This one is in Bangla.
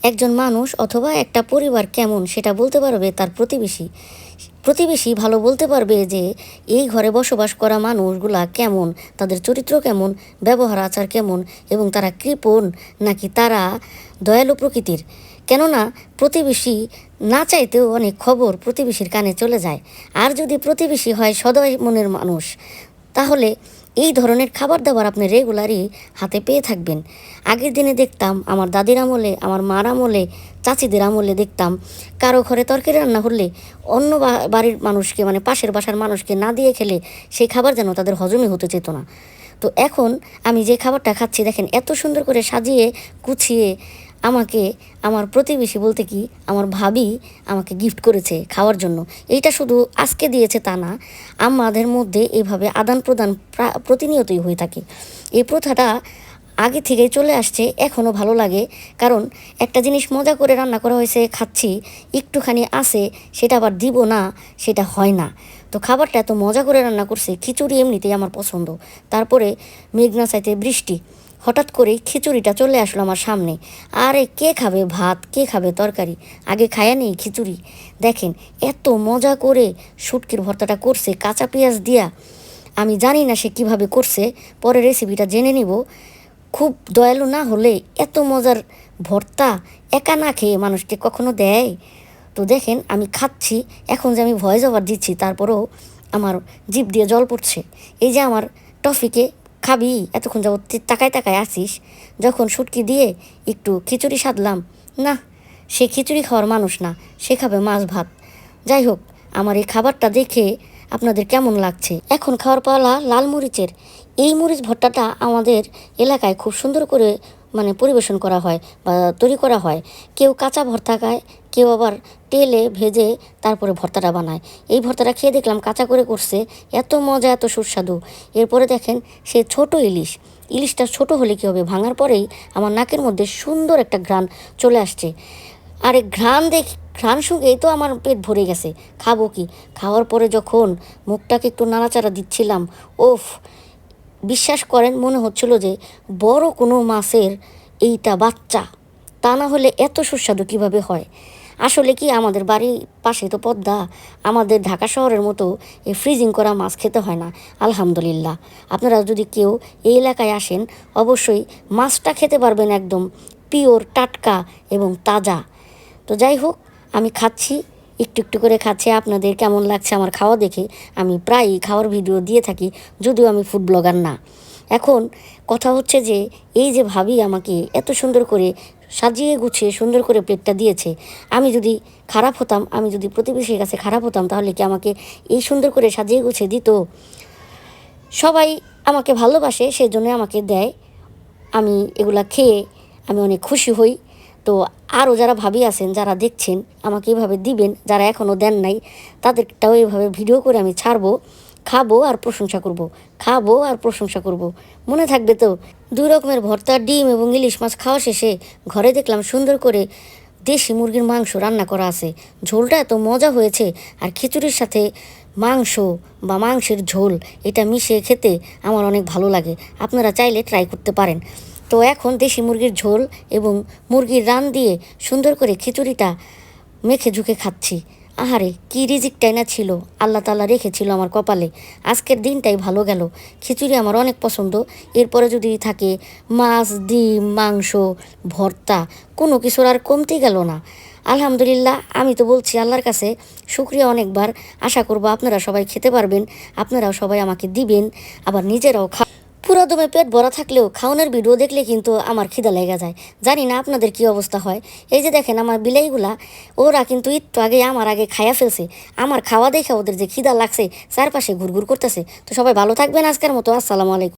একজন মানুষ অথবা একটা পরিবার কেমন সেটা বলতে পারবে তার প্রতিবেশী। প্রতিবেশী ভালো বলতে পারবে যে এই ঘরে বসবাস করা মানুষগুলা কেমন, তাদের চরিত্র কেমন, ব্যবহার আচার কেমন, এবং তারা কৃপণ নাকি তারা দয়ালু প্রকৃতির। কেননা প্রতিবেশী না চাইতেও অনেক খবর প্রতিবেশীর কানে চলে যায়। আর যদি প্রতিবেশী হয় সদয় মনের মানুষ, তাহলে এই ধরনের খাবার দাবার আপনি রেগুলারই হাতে পেয়ে থাকবেন। আগের দিনে দেখতাম আমার দাদির আমলে, আমার মার আমলে, চাচিদের আমলে দেখতাম কারো ঘরে তরকারি রান্না হলে অন্য বাড়ির মানুষকে, মানে পাশের বাসার মানুষকে না দিয়ে খেলে সেই খাবার যেন তাদের হজমই হতে চেত না। তো এখন আমি যে খাবারটা খাচ্ছি দেখেন, এত সুন্দর করে সাজিয়ে গুছিয়ে আমাকে আমার প্রতিবেশী বলতে কি আমার ভাবি আমাকে গিফট করেছে খাওয়ার জন্য। এইটা শুধু আজকে দিয়েছে তা না, আমাদের মধ্যে এইভাবে আদান প্রদান প্রতিনিয়তই হয়ে থাকে। এই প্রথাটা আগে থেকেই চলে আসছে, এখনও ভালো লাগে। কারণ একটা জিনিস মজা করে রান্না করা হয়েছে, খাচ্ছি, একটুখানি আসে, সেটা আবার দিব না, সেটা হয় না। তো খাবারটা এত মজা করে রান্না করছে। খিচুড়ি এমনিতেই আমার পছন্দ, তারপরে মেঘনা চাইতে বৃষ্টি, হঠাৎ করেই খিচুড়িটা চলে আসলো আমার সামনে। আরে কে খাবে ভাত, কে খাবে তরকারি, আগে খায়া নেই খিচুড়ি। দেখেন এত মজা করে শুটকির ভর্তাটা করছে কাঁচা পেঁয়াজ দিয়া। আমি জানি না সে কিভাবে করছে, পরে রেসিপিটা জেনে নিব। খুব দয়ালু না হলে এত মজার ভর্তা একা না খেয়ে মানুষকে কখনো দেয়? তো দেখেন আমি খাচ্ছি, এখন যে আমি ভয়েস ওভার দিচ্ছি তারপরেও আমার জিভ দিয়ে জল পড়ছে। এই যে আমার টফিকে খাবি, এতক্ষণ যাবত তাকায় তাকায় আসিস, যখন শুটকি দিয়ে একটু খিচুড়ি সাধলাম, না, সে খিচুড়ি খাওয়ার মানুষ না, সে খাবে মাছ ভাত। যাই হোক, আমার এই খাবারটা দেখে আপনাদের কেমন লাগছে? এখন খাওয়ার পালা লাল মরিচের। এই মরিচ ভর্তাটা আমাদের এলাকায় খুব সুন্দর করে পরিবেশন করা হয় বা তৈরি করা হয়। কেউ কাঁচা ভর্তা খায়, কেউ আবার তেলে ভেজে তারপরে ভর্তাটা বানায়। এই ভর্তাটা খেয়ে দেখলাম কাঁচা করে করছে, এত মজা, এত সুস্বাদু। এরপরে দেখেন সে ছোট ইলিশ। ইলিশটা ছোট হলে কী হবে, ভাঙার পরেই আমার নাকের মধ্যে সুন্দর একটা ঘ্রাণ চলে আসছে। আর এই ঘ্রাণ শুঁকেই তো আমার পেট ভরে গেছে। খাবো কি? খাওয়ার পরে যখন মুখটাকে একটু নাড়াচাড়া দিচ্ছিলাম, ওফ, বিশ্বাস করেন মনে হচ্ছিল যে বড় কোনো মাছের এইটা বাচ্চা, তা না হলে এত সুস্বাদু কীভাবে হয়? আসলে কি আমাদের বাড়ির পাশে তো পদ্মা, আমাদের ঢাকা শহরের মতো এই ফ্রিজিং করা মাছ খেতে হয় না, আলহামদুলিল্লাহ। আপনারা যদি কেউ এই এলাকায় আসেন অবশ্যই মাছটা খেতে পারবেন একদম পিওর, টাটকা এবং তাজা। তো যাই হোক, আমি খাচ্ছি, একটু একটু করে খাচ্ছি। আপনাদের কেমন লাগছে আমার খাওয়া দেখে? আমি প্রায়ই খাওয়ার ভিডিও দিয়ে থাকি, যদিও আমি ফুড ব্লগার না। এখন কথা হচ্ছে যে এই যে ভাবি আমাকে এত সুন্দর করে সাজিয়ে গুছিয়ে সুন্দর করে প্লেটটা দিয়েছে, আমি যদি খারাপ হতাম, আমি যদি প্রতিবেশীর কাছে খারাপ হতাম, তাহলে কি আমাকে এই সুন্দর করে সাজিয়ে গুছিয়ে দিত? সবাই আমাকে ভালোবাসে, সেই জন্য আমাকে দেয়। আমি এগুলা খেয়ে আমি অনেক খুশি হই। তো আরও যারা ভাবি আছেন, যারা দেখছেন, আমাকে এভাবে দিবেন। যারা এখনও দেন নাই তাদেরটাও এভাবে ভিডিও করে আমি ছাড়বো। খাবো আর প্রশংসা করব, খাবো আর প্রশংসা করব। মনে থাকবে তো? 2 রকমের ভর্তা, ডিম এবং ইলিশ মাছ খাওয়া শেষে ঘরে দেখলাম সুন্দর করে দেশি মুরগির মাংস রান্না করা আছে। ঝোলটা এত মজা হয়েছে, আর খিচুড়ির সাথে মাংস বা মাংসের ঝোল এটা মিশিয়ে খেতে আমার অনেক ভালো লাগে। আপনারা চাইলে ট্রাই করতে পারেন। তো এখন দেশি মুরগির ঝোল এবং মুরগির রান দিয়ে সুন্দর করে খিচুড়িটা মেখে ঝুঁকে খাচ্ছি। আহারে কী রিজিকটাই না ছিল, আল্লাহ তাআলা রেখেছিল আমার কপালে। আজকের দিনটাই ভালো গেল। খিচুড়ি আমার অনেক পছন্দ। এরপরে যদি থাকে মাছ, ডিম, মাংস, ভর্তা, কোনো কিছুর আর কমতি গেল না। আলহামদুলিল্লাহ, আমি তো বলছি আল্লাহর কাছে শুকরিয়া অনেকবার। আশা করব আপনারা সবাই খেতে পারবেন, আপনারাও সবাই আমাকে দিবেন, আবার নিজেরাও পুরো দমে পেট ভরা থাকলেও খাওয়ানোর ভিডিও দেখলে কিন্তু আমার খিদা লেগে যায়। জানি না আপনাদের কি অবস্থা হয়। এই যে দেখেন আমার বিলাইগুলা, ওরা কিন্তু একটু আগে আমার আগে খাইয়া ফেলছে। আমার খাওয়া দেখে ওদের যে খিদা লাগছে চারপাশে ঘুরঘুর করতেছে। তো সবাই ভালো থাকবেন, আজকের মতো আসসালামু আলাইকুম।